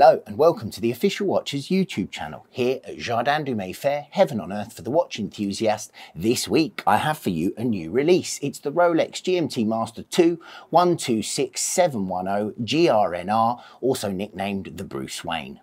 Hello and welcome to the Official Watches YouTube channel here at Jardin du Mayfair, heaven on earth for the watch enthusiast. This week I have for you a new release. It's the Rolex GMT-Master 2 126710 GRNR, also nicknamed the Bruce Wayne.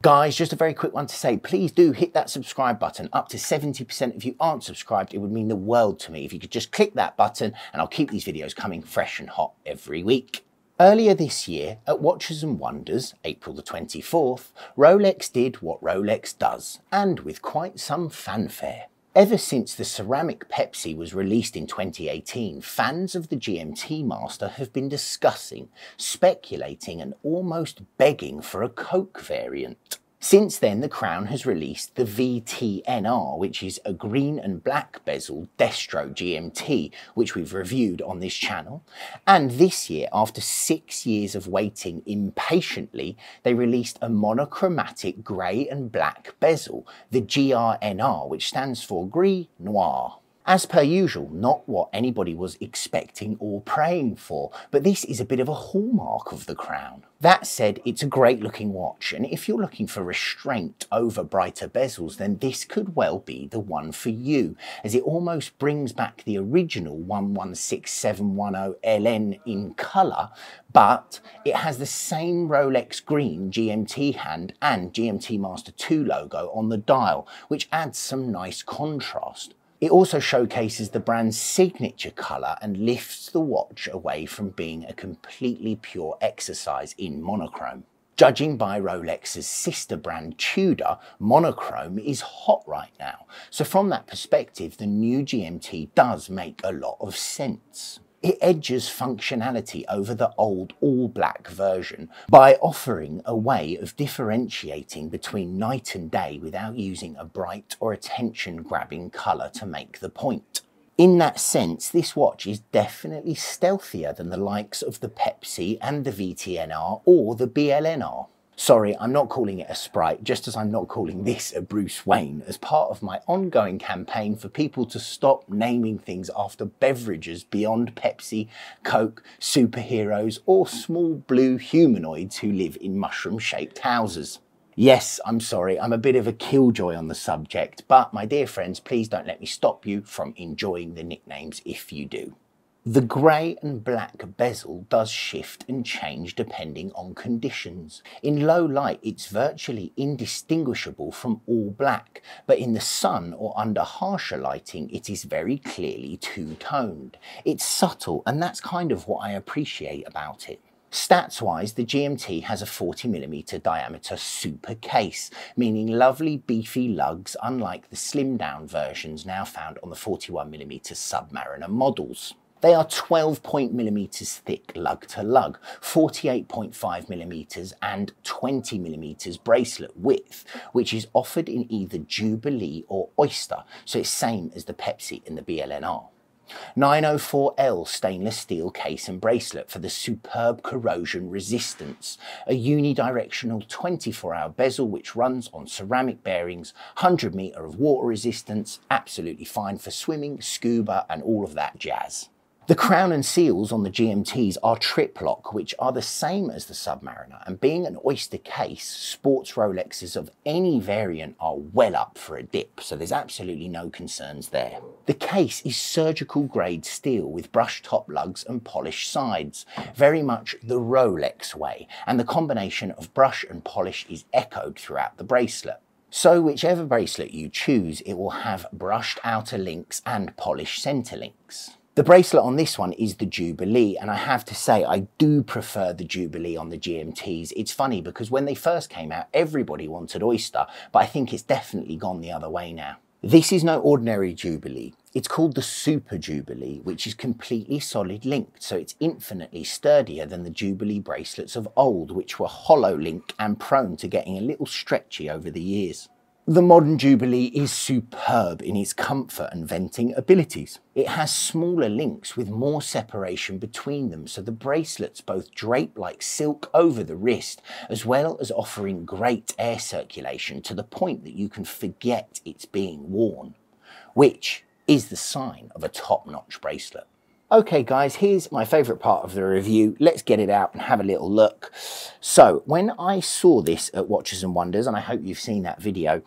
Guys, just a very quick one to say, please do hit that subscribe button. Up to 70% of you aren't subscribed. It would mean the world to me if you could just click that button, and I'll keep these videos coming fresh and hot every week. Earlier this year, at Watches and Wonders, April the 24th, Rolex did what Rolex does, and with quite some fanfare. Ever since the ceramic Pepsi was released in 2018, fans of the GMT-Master have been discussing, speculating and almost begging for a Coke variant. Since then, the Crown has released the VTNR, which is a green and black bezel Destro GMT, which we've reviewed on this channel. And this year, after 6 years of waiting impatiently, they released a monochromatic grey and black bezel, the GRNR, which stands for Gris Noir. As per usual, not what anybody was expecting or praying for, but this is a bit of a hallmark of the Crown. That said, it's a great looking watch, and if you're looking for restraint over brighter bezels, then this could well be the one for you, as it almost brings back the original 116710 LN in colour, but it has the same Rolex green GMT hand and GMT-Master 2 logo on the dial, which adds some nice contrast. It also showcases the brand's signature colour and lifts the watch away from being a completely pure exercise in monochrome. Judging by Rolex's sister brand Tudor, monochrome is hot right now, so from that perspective the new GMT does make a lot of sense. It edges functionality over the old all-black version by offering a way of differentiating between night and day without using a bright or attention-grabbing colour to make the point. In that sense, this watch is definitely stealthier than the likes of the Pepsi and the VTNR or the BLNR. Sorry, I'm not calling it a Sprite, just as I'm not calling this a Bruce Wayne, as part of my ongoing campaign for people to stop naming things after beverages beyond Pepsi, Coke, superheroes, or small blue humanoids who live in mushroom-shaped houses. Yes, I'm sorry, I'm a bit of a killjoy on the subject, but my dear friends, please don't let me stop you from enjoying the nicknames if you do. The grey and black bezel does shift and change depending on conditions. In low light, it's virtually indistinguishable from all black, but in the sun or under harsher lighting, it is very clearly two-toned. It's subtle, and that's kind of what I appreciate about it. Stats-wise, the GMT has a 40mm diameter super case, meaning lovely beefy lugs unlike the slimmed-down versions now found on the 41mm Submariner models. They are 12.mm thick lug to lug, 48.5mm and 20mm bracelet width, which is offered in either Jubilee or Oyster, so it's same as the Pepsi and the BLNR. 904L stainless steel case and bracelet for the superb corrosion resistance, a unidirectional 24-hour bezel which runs on ceramic bearings, 100 metre of water resistance, absolutely fine for swimming, scuba and all of that jazz. The crown and seals on the GMTs are triplock, which are the same as the Submariner, and being an Oyster case, sports Rolexes of any variant are well up for a dip, so there's absolutely no concerns there. The case is surgical grade steel with brushed top lugs and polished sides, very much the Rolex way, and the combination of brush and polish is echoed throughout the bracelet. So whichever bracelet you choose, it will have brushed outer links and polished centre links. The bracelet on this one is the Jubilee, and I have to say I do prefer the Jubilee on the GMTs. It's funny because when they first came out, everybody wanted Oyster, but I think it's definitely gone the other way now. This is no ordinary Jubilee. It's called the Super Jubilee, which is completely solid linked, so it's infinitely sturdier than the Jubilee bracelets of old, which were hollow link and prone to getting a little stretchy over the years. The modern Jubilee is superb in its comfort and venting abilities. It has smaller links with more separation between them, so the bracelets both drape like silk over the wrist, as well as offering great air circulation to the point that you can forget it's being worn, which is the sign of a top-notch bracelet. Okay guys, here's my favourite part of the review. Let's get it out and have a little look. So when I saw this at Watches and Wonders, and I hope you've seen that video,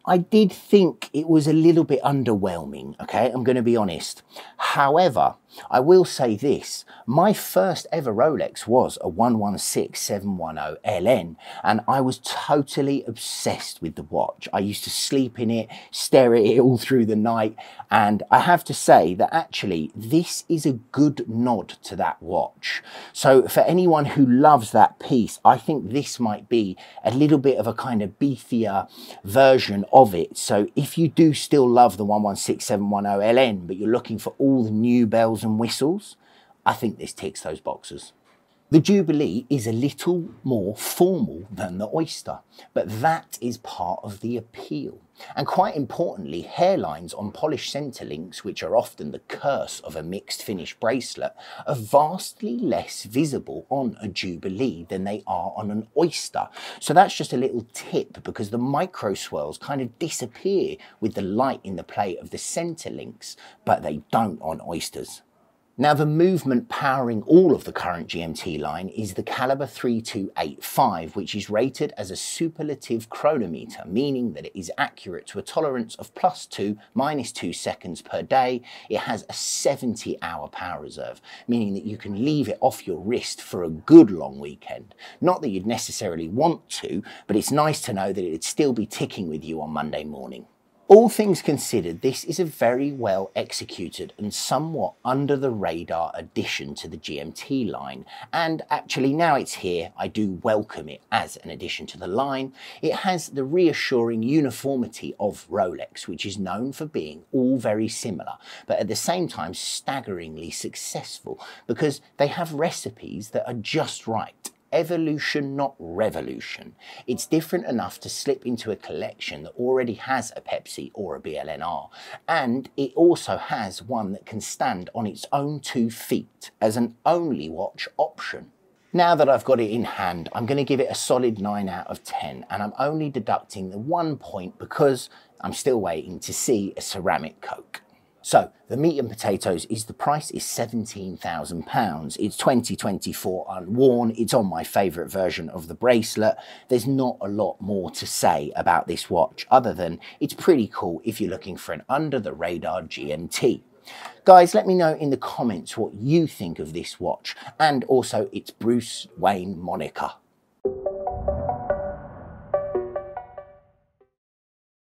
I did think it was a little bit underwhelming, okay? I'm going to be honest. However, I will say this. My first ever Rolex was a 116710 LN, and I was totally obsessed with the watch. I used to sleep in it, stare at it all through the night, and I have to say that actually this is a good nod to that watch. So for anyone who loves that piece, I think this might be a little bit of a kind of beefier version of it. So if you do still love the 116710 LN, but you're looking for all the new bells and whistles, I think this ticks those boxes. The Jubilee is a little more formal than the Oyster, but that is part of the appeal. And quite importantly, hairlines on polished centre links, which are often the curse of a mixed finish bracelet, are vastly less visible on a Jubilee than they are on an Oyster. So that's just a little tip, because the micro swirls kind of disappear with the light in the play of the centre links, but they don't on Oysters. Now, the movement powering all of the current GMT line is the caliber 3285, which is rated as a superlative chronometer, meaning that it is accurate to a tolerance of +2, -2 seconds per day. It has a 70-hour power reserve, meaning that you can leave it off your wrist for a good long weekend. Not that you'd necessarily want to, but it's nice to know that it'd still be ticking with you on Monday morning. All things considered, this is a very well executed and somewhat under the radar addition to the GMT line. And actually now it's here, I do welcome it as an addition to the line. It has the reassuring uniformity of Rolex, which is known for being all very similar, but at the same time staggeringly successful, because they have recipes that are just right. Evolution, not revolution. It's different enough to slip into a collection that already has a Pepsi or a BLNR, and it also has one that can stand on its own 2 feet as an only watch option. Now that I've got it in hand, I'm going to give it a solid 9 out of 10, and I'm only deducting the 1 point because I'm still waiting to see a ceramic Coke. So the meat and potatoes is the price is £17,000. It's 2024 unworn. It's on my favourite version of the bracelet. There's not a lot more to say about this watch other than it's pretty cool if you're looking for an under the radar GMT. Guys, let me know in the comments what you think of this watch and also its Bruce Wayne moniker.